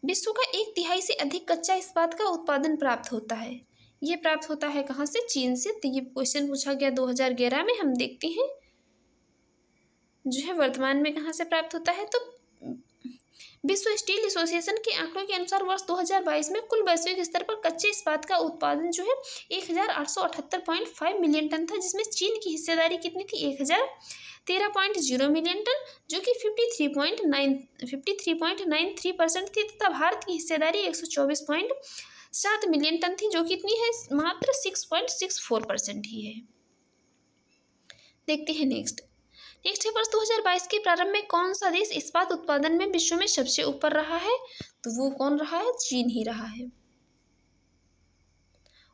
विश्व का 1/3 से अधिक कच्चा इस्पात का उत्पादन प्राप्त होता है। ये प्राप्त होता है कहाँ से? चीन से। तो ये क्वेश्चन पूछा गया 2011 में। हम देखते हैं जो है वर्तमान में कहाँ से प्राप्त होता है। तो विश्व स्टील एसोसिएशन के आंकड़ों के अनुसार वर्ष 2022 में कुल वैश्विक स्तर पर कच्चे इस्पात का उत्पादन जो है 1878.5 मिलियन टन था, जिसमें चीन की हिस्सेदारी कितनी थी? 1013.0 मिलियन टन, जो कि 53.93% थी, तथा भारत की हिस्सेदारी 124.7 मिलियन टन थी, जो कि कितनी है? मात्र 6.64% ही है। देखते हैं नेक्स्ट है वर्ष 2022 के प्रारंभ में कौन सा देश इस्पात उत्पादन में विश्व में सबसे ऊपर रहा है? तो वो कौन रहा है? चीन ही रहा है।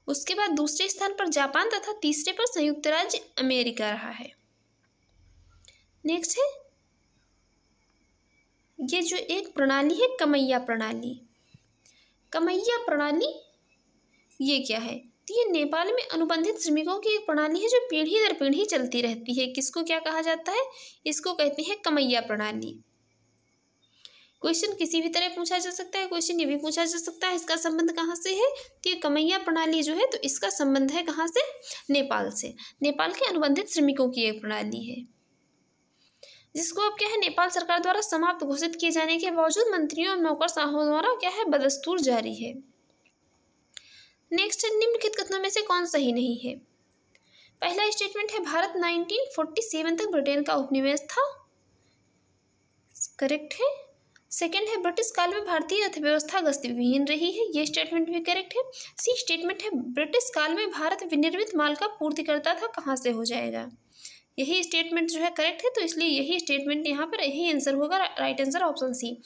उसके बाद दूसरे स्थान पर जापान तथा तीसरे पर संयुक्त राज्य अमेरिका रहा है। नेक्स्ट है ये जो एक प्रणाली है कमैया प्रणाली, ये क्या है? तो ये नेपाल में अनुबंधित श्रमिकों की एक प्रणाली है जो पीढ़ी दर पीढ़ी चलती रहती है। किसको क्या कहा जाता है? इसको कहते हैं कमैया प्रणाली। क्वेश्चन किसी भी तरह पूछा जा सकता है। क्वेश्चन ये भी पूछा जा सकता है इसका संबंध कहाँ से है? तो ये कमैया प्रणाली जो है तो इसका संबंध है कहाँ से? नेपाल से। नेपाल के अनुबंधित श्रमिकों की एक प्रणाली है, जिसको अब क्या है नेपाल सरकार द्वारा समाप्त घोषित किए जाने के बावजूद मंत्रियों और नौकरशाहों द्वारा क्या है बदस्तूर जारी है। नेक्स्ट है निम्नलिखित कथनों में से कौन सही नहीं है? पहला स्टेटमेंट है भारत 1947 तक ब्रिटेन का उपनिवेश था, करेक्ट है। सेकंड है ब्रिटिश काल में भारतीय अर्थव्यवस्था गतिविहीन रही है, ये स्टेटमेंट भी करेक्ट है। सी स्टेटमेंट है ब्रिटिश काल में भारत विनिर्मित माल का पूर्तिकर्ता था, कहाँ से हो जाएगा? यही स्टेटमेंट जो है करेक्ट है, तो इसलिए यही स्टेटमेंट यहाँ पर यही आंसर होगा, right answer option C.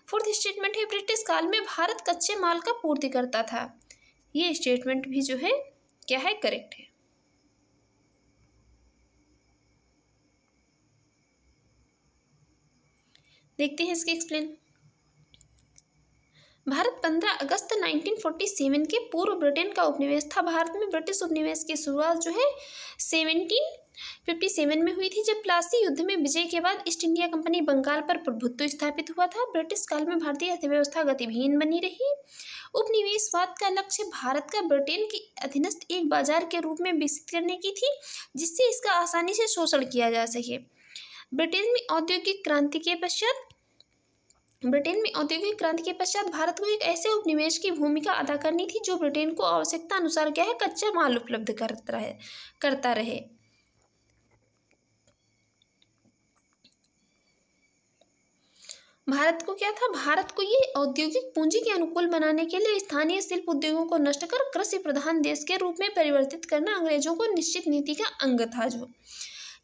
Fourth statement है ब्रिटिश काल में भारत कच्चे माल का पूर्ति करता था। ये स्टेटमेंट भी जो है क्या है, करेक्ट है। देखते हैं इसके एक्सप्लेन। भारत 15 अगस्त 1947 के पूर्व ब्रिटेन का उपनिवेश था। भारत में ब्रिटिश उपनिवेश की शुरुआत जो है 1757 में हुई थी, जब प्लासी युद्ध में विजय के बाद ईस्ट इंडिया कंपनी बंगाल पर प्रभुत्व स्थापित हुआ था। ब्रिटिश काल में भारतीय अर्थव्यवस्था गतिहीन बनी रही। उपनिवेशवाद का लक्ष्य भारत का ब्रिटेन के अधीनस्थ एक बाजार के रूप में विकसित करने की थी, जिससे इसका आसानी से शोषण किया जा सके। ब्रिटेन में औद्योगिक क्रांति के पश्चात भारत को एक ऐसे उपनिवेश की भूमिका अदा करनी थी जो ब्रिटेन को आवश्यकता अनुसार क्या है, कच्चा माल उपलब्ध करता रहे। भारत को क्या था, भारत को ये औद्योगिक पूंजी के अनुकूल बनाने के लिए स्थानीय शिल्प उद्योगों को नष्ट कर कृषि प्रधान देश के रूप में परिवर्तित करना अंग्रेजों को निश्चित नीति का अंग था। जो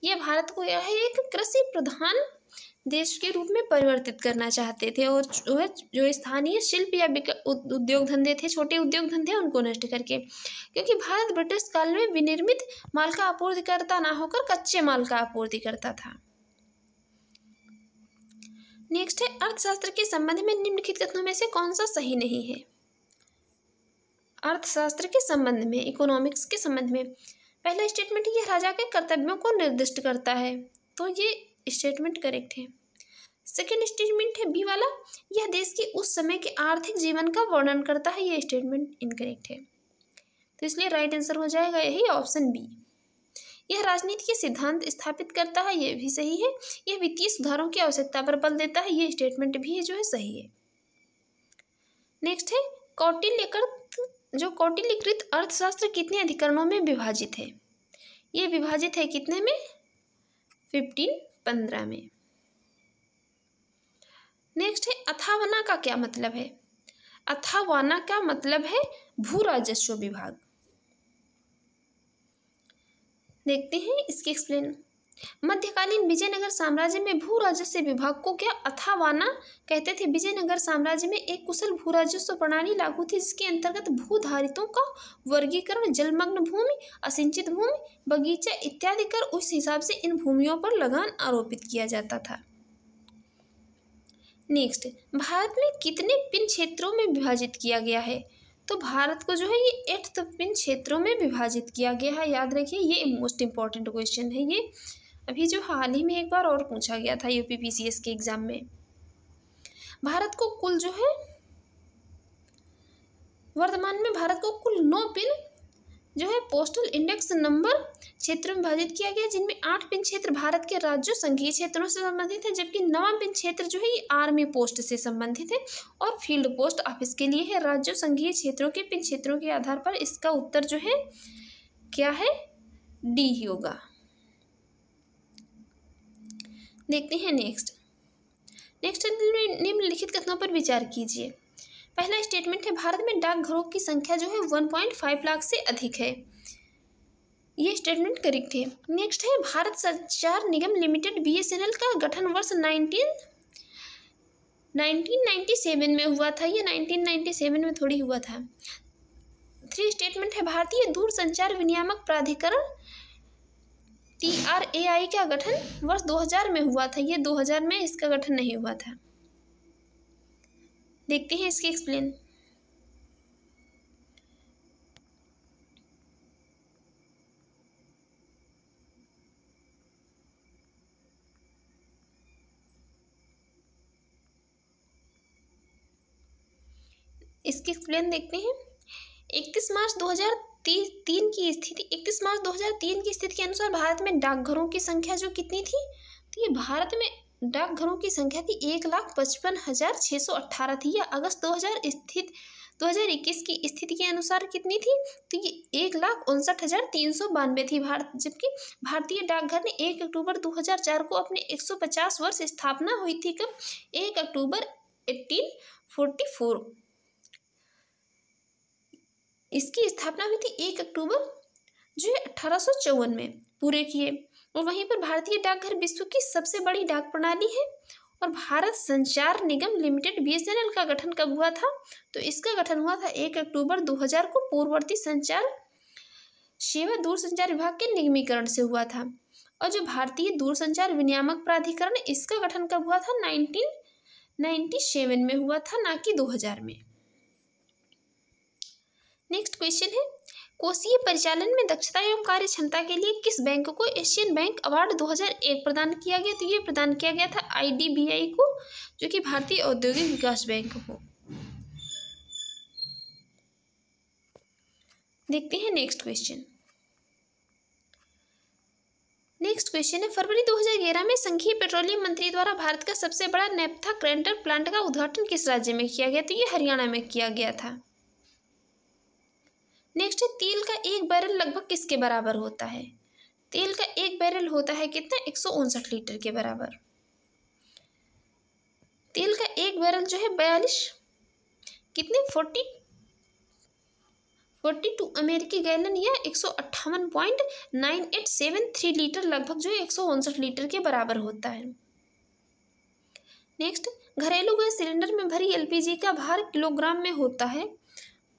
ये भारत को यह है एक कृषि प्रधान देश के रूप में परिवर्तित करना चाहते थे, और जो स्थानीय शिल्प या उद्योग धंधे थे, छोटे उद्योग धंधे, उनको नष्ट करके, क्योंकि भारत ब्रिटिश काल में विनिर्मित माल का आपूर्तिकर्ता ना होकर कच्चे माल का आपूर्तिकर्ता था। नेक्स्ट है अर्थशास्त्र के संबंध में निम्नलिखित कथनों में से कौन सा सही नहीं है। अर्थशास्त्र के संबंध में, इकोनॉमिक्स के संबंध में पहला स्टेटमेंट यह राजा के कर्तव्यों को निर्दिष्ट करता है, तो ये स्टेटमेंट करेक्ट है। सेकेंड स्टेटमेंट है बी वाला, यह देश के उस समय के आर्थिक जीवन का वर्णन करता है, ये स्टेटमेंट इनकरेक्ट है, तो इसलिए राइट आंसर हो जाएगा यही ऑप्शन बी। यह राजनीति के सिद्धांत स्थापित करता है, ये भी सही है। यह वित्तीय सुधारों की आवश्यकता पर बल देता है, ये स्टेटमेंट भी है जो है सही है। नेक्स्ट है कौटिल्यकृत अर्थशास्त्र कितने अधिकरणों में विभाजित है। ये विभाजित है कितने में, 15 में। नेक्स्ट है अथावना का क्या मतलब है। अथावना का मतलब है भू राजस्व विभाग। देखते हैं इसके एक्सप्लेन। मध्यकालीन विजयनगर साम्राज्य में भू राजस्व विभाग को क्या अथावाना कहते थे। विजयनगर साम्राज्य में एक कुशल भू राजस्व प्रणाली लागू थी, जिसके अंतर्गत भूधारितों का वर्गीकरण जलमग्न भूमि, असिंचित भूमि, बगीचा इत्यादि कर उस हिसाब से इन भूमियों पर लगान आरोपित किया जाता था। नेक्स्ट, भारत में कितने पिन क्षेत्रों में विभाजित किया गया है। तो भारत को जो है ये 8 पिन क्षेत्रों में विभाजित किया गया है। याद रखिए ये मोस्ट इंपॉर्टेंट क्वेश्चन है। ये अभी जो हाल ही में एक बार और पूछा गया था यूपीपीसीएस के एग्जाम में। भारत को कुल जो है वर्तमान में भारत को कुल 9 पिन जो है पोस्टल इंडेक्स नंबर क्षेत्र में विभाजित किया गया, जिनमें 8 पिन क्षेत्र भारत के राज्यों संघीय क्षेत्रों से संबंधित है, जबकि 9वां पिन क्षेत्र जो है ये आर्मी पोस्ट से संबंधित है और फील्ड पोस्ट ऑफिस के लिए है। राज्यों संघीय क्षेत्रों के पिन क्षेत्रों के आधार पर इसका उत्तर जो है क्या है, डी ही होगा। देखते हैं नेक्स्ट निम्नलिखित कथनों पर विचार कीजिए। पहला स्टेटमेंट है भारत में डाकघरों की संख्या जो है 1.5 लाख से अधिक है, ये स्टेटमेंट करेक्ट है। नेक्स्ट है भारत संचार निगम लिमिटेड बीएसएनएल का गठन वर्ष 1997 में हुआ था, ये 1997 में थोड़ी हुआ था। 3 स्टेटमेंट है भारतीय दूरसंचार विनियामक प्राधिकरण TRAI का गठन वर्ष 2000 में हुआ था, ये 2000 में इसका गठन नहीं हुआ था। देखते हैं इसके एक्सप्लेन। इसके एक्सप्लेन देखते हैं। 31 मार्च 2003 की स्थिति के अनुसार भारत में डाकघरों की संख्या जो कितनी थी, तो ये भारत में डाकघरों की संख्या थी 1,55,618 थी। या अगस्त 2021 की स्थिति के अनुसार कितनी थी, तो ये 1,59,392 थी जबकि भारतीय डाकघर ने 1 अक्टूबर 2004 को अपने 150 वर्ष स्थापना हुई थी। कब, 1 अक्टूबर 1844 इसकी स्थापना हुई थी। 1 अक्टूबर जो है 1854 में पूरे किए। और वहीं पर भारतीय डाकघर विश्व की सबसे बड़ी डाक प्रणाली है। और भारत संचार निगम लिमिटेड BSNL का गठन कब हुआ था? तो इसका गठन हुआ था 1 अक्टूबर 2000 को पूर्ववर्ती संचार सेवा दूरसंचार विभाग के निगमीकरण से हुआ था। और जो भारतीय दूरसंचार विनियामक प्राधिकरण, इसका गठन कब हुआ था? 1997 में हुआ था, ना कि 2000 में। नेक्स्ट क्वेश्चन है, कोषीय परिचालन में दक्षता एवं कार्य क्षमता के लिए किस बैंक को एशियन बैंक अवार्ड 2001 प्रदान किया गया? तो ये प्रदान किया गया था IDBI को, जो कि भारतीय औद्योगिक विकास बैंक को। देखते हैं नेक्स्ट क्वेश्चन। नेक्स्ट क्वेश्चन है, फरवरी 2011 में संघीय पेट्रोलियम मंत्री द्वारा भारत का सबसे बड़ा नेफ्था क्रैकर प्लांट का उद्घाटन किस राज्य में किया गया? तो ये हरियाणा में किया गया था। नेक्स्ट है, तेल का एक बैरल लगभग किसके बराबर होता है? तेल का एक बैरल होता है कितना? 159 लीटर के बराबर। तेल का एक बैरल जो है 42 अमेरिकी गैलन या 158.9873 लीटर लगभग जो है 159 लीटर के बराबर होता है। नेक्स्ट, घरेलू गैस सिलेंडर में भरी LPG का भार किलोग्राम में होता है,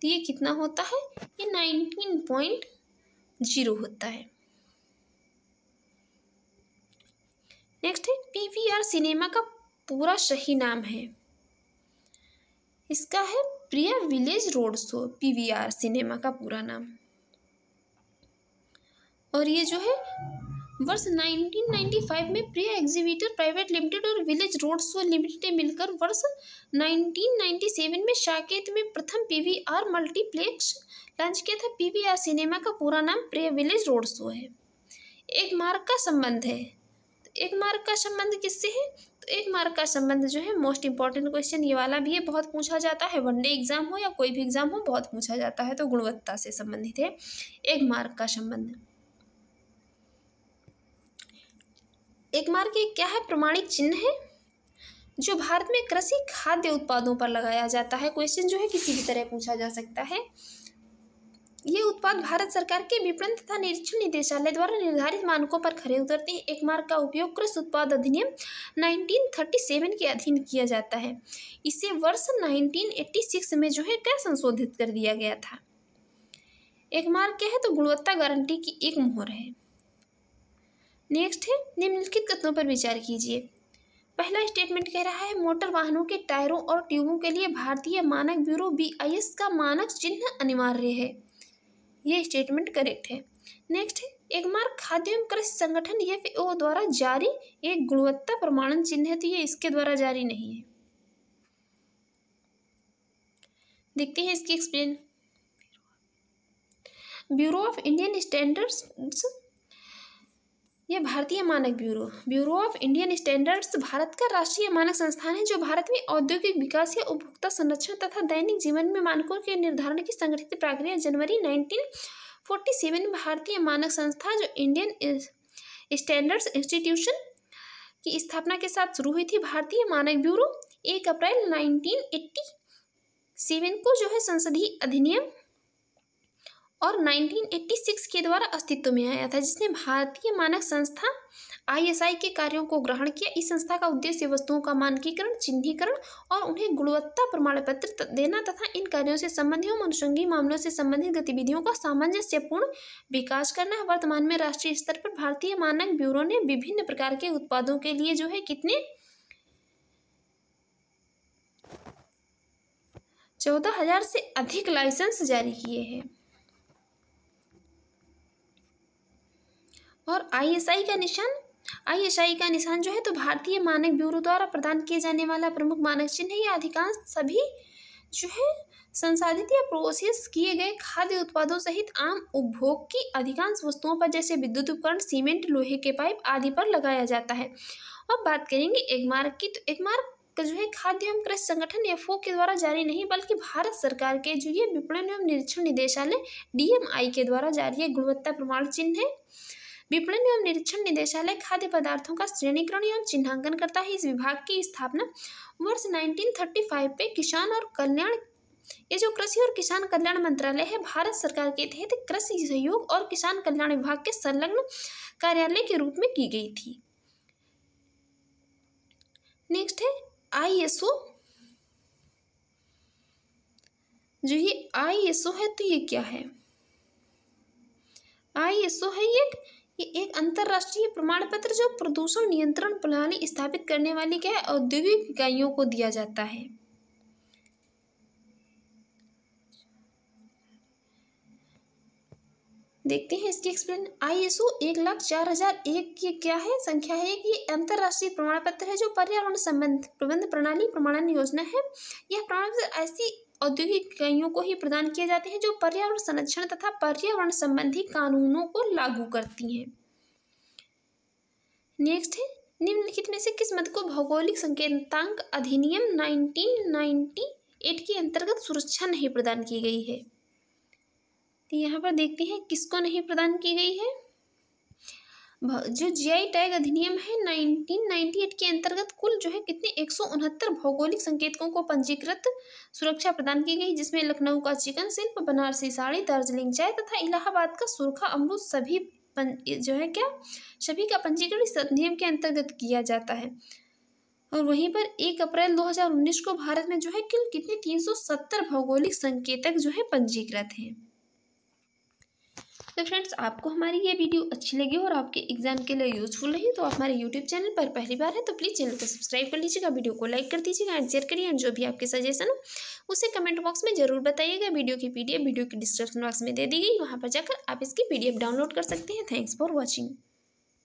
तो ये कितना होता है? ये 19.0 होता है। नेक्स्ट है, PVR सिनेमा का पूरा सही नाम है, इसका है Priya village road show, PVR cinema का पूरा नाम। और ये जो है वर्ष 1995 में प्रिया एग्जीबिटर प्राइवेट लिमिटेड और विलेज रोड शो लिमिटेड मिलकर वर्ष 1997 में साकेत में प्रथम PVR मल्टीप्लेक्स लॉन्च किया था। PVR सिनेमा का पूरा नाम प्रिया विलेज रोड शो है। एक मार्क का संबंध है, तो एक मार्क का संबंध किससे है? तो एक मार्क का संबंध जो है मोस्ट इंपॉर्टेंट क्वेश्चन ये वाला भी है, बहुत पूछा जाता है, वनडे एग्जाम हो या कोई भी एग्जाम हो बहुत पूछा जाता है, तो गुणवत्ता से संबंधित है एक मार्क का संबंध। एक मार्क एक क्या है? प्रमाणिक चिन्ह है जो भारत में कृषि खाद्य उत्पादों पर लगाया जाता है। क्वेश्चन जो है किसी भी तरह पूछा जा सकता है। ये उत्पाद भारत सरकार के विपणन तथा निरीक्षण निदेशालय द्वारा निर्धारित मानकों पर खरे उतरते हैं। एक मार्क का उपयोग कृषि उत्पाद अधिनियम 1937 के अधीन किया जाता है। इसे वर्ष 1986 में जो है क्या संशोधित कर दिया गया था। एक मार्क क्या है? तो गुणवत्ता गारंटी की एक मोहर है। नेक्स्ट है, निम्नलिखित कथनों पर विचार कीजिए। पहला स्टेटमेंट कह रहा है मोटर वाहनों के टायरों और ट्यूबों के लिए भारतीय मानक ब्यूरो BIS का मानक चिन्ह अनिवार्य है। ये स्टेटमेंट करेक्ट है। नेक्स्ट है, एक मार्क खाद्य एवं कृषि संगठन FAO द्वारा जारी एक गुणवत्ता प्रमाणन चिन्ह है, तो ये इसके द्वारा जारी नहीं है। देखते हैं इसकी explain. Bureau of Indian standards, यह भारतीय मानक bureau of Indian standards Bharat का राष्ट्रीय मानक संस्थान है जो भारत में औद्योगिक विकास या उपभोक्ता संरक्षण तथा दैनिक जीवन में मानकों के निर्धारण की संगठित प्रक्रिया जनवरी 1947 में भारतीय मानक संस्था जो इंडियन स्टैंडर्ड्स इंस्टीट्यूशन की स्थापना के साथ शुरू हुई थी। भारतीय मानक ब्यूरो 1 अप्रैल 1987 को जो है संसदीय अधिनियम और 1986 के द्वारा अस्तित्व में आया था, जिसने भारतीय मानक संस्था ISI के कार्यों को ग्रहण किया। इस संस्था का उद्देश्य वस्तुओं का मानकीकरण, चिन्हीकरण और उन्हें गुणवत्ता प्रमाण पत्र देना तथा इन कार्यों से संबंधित एवं अनुषंगी मामलों से संबंधित गतिविधियों का सामंजस्यपूर्ण विकास करना है। वर्तमान में राष्ट्रीय स्तर पर भारतीय मानक ब्यूरो ने विभिन्न प्रकार के उत्पादों के लिए जो है कितने 14,000 से अधिक लाइसेंस जारी किए हैं। और ISI का निशान जो है तो भारतीय मानक ब्यूरो द्वारा प्रदान किए जाने वाला प्रमुख मानक चिन्ह है। ये अधिकांश सभी जो है संसाधित या प्रोसेस किए गए खाद्य उत्पादों सहित आम उपभोग की अधिकांश वस्तुओं पर जैसे विद्युत उपकरण, सीमेंट, लोहे के पाइप आदि पर लगाया जाता है। अब बात करेंगे एक मार्क की, तो एक मार्क जो है खाद्य एवं कृषि संगठन FAO के द्वारा जारी नहीं बल्कि भारत सरकार के जो ये विपणन एवं निरीक्षण निदेशालय DMI के द्वारा जारी एक गुणवत्ता प्रमाण चिन्ह है। विपणन एवं निरीक्षण निदेशालय खाद्य पदार्थों का श्रेणीकरण एवं चिन्हांकन करता है। इस विभाग की स्थापना वर्ष 1935 पे किसान और कल्याण, ये जो कृषि और किसान कल्याण मंत्रालय है भारत सरकार के तहत कृषि सहयोग और किसान कल्याण विभाग के संलग्न कार्यालय के रूप में की गई थी। नेक्स्ट है ISO। जो ये ISO है तो ये क्या है? ISO है ये एक अंतरराष्ट्रीय प्रमाण पत्र जो प्रदूषण नियंत्रण प्रणाली स्थापित करने वाली क्या है, औद्योगिक इकाइयों को दिया जाता है। देखते हैं इसकी एक्सप्लेन। ISO 1,04,001 की क्या है, संख्या है कि ये अंतरराष्ट्रीय प्रमाण पत्र है जो पर्यावरण संबंध प्रबंध प्रणाली प्रमाणन योजना है। यह प्रमाण पत्र ऐसी औद्योगिक इकाइयों को ही प्रदान किए जाते हैं जो पर्यावरण संरक्षण तथा पर्यावरण संबंधी कानूनों को लागू करती हैं। नेक्स्ट है निम्नलिखित में से किस मद को भौगोलिक संकेतांक अधिनियम 1998 के अंतर्गत सुरक्षा नहीं प्रदान की गई है? तो यहाँ पर देखते हैं किसको नहीं प्रदान की गई है। जो GI टैग अधिनियम है 1998 के अंतर्गत कुल जो है कितने 169 भौगोलिक संकेतकों को पंजीकृत सुरक्षा प्रदान की गई, जिसमें लखनऊ का चिकन शिल्प, बनारसी साड़ी, दार्जिलिंग चाय तथा इलाहाबाद का सुरखा अमरूद सभी जो है क्या सभी का पंजीकरण इस अधिनियम के अंतर्गत किया जाता है। और वहीं पर 1 अप्रैल 2019 को भारत में जो है कुल कितने 370 भौगोलिक संकेतक जो है पंजीकृत हैं। तो फ्रेंड्स, आपको हमारी ये वीडियो अच्छी लगी और आपके एग्जाम के लिए यूजफुल रही तो आप हमारे यूट्यूब चैनल पर पहली बार है तो प्लीज़ चैनल को सब्सक्राइब कर लीजिएगा, वीडियो को लाइक कर दीजिएगा एंड शेयर करिए। एंड जो भी आपके सजेशन हो उसे कमेंट बॉक्स में जरूर बताइएगा। वीडियो की PDF वीडियो की डिस्क्रिप्शन बॉक्स में दे दी गई, वहाँ पर जाकर आप इसकी PDF डाउनलोड कर सकते हैं। Thanks for watching.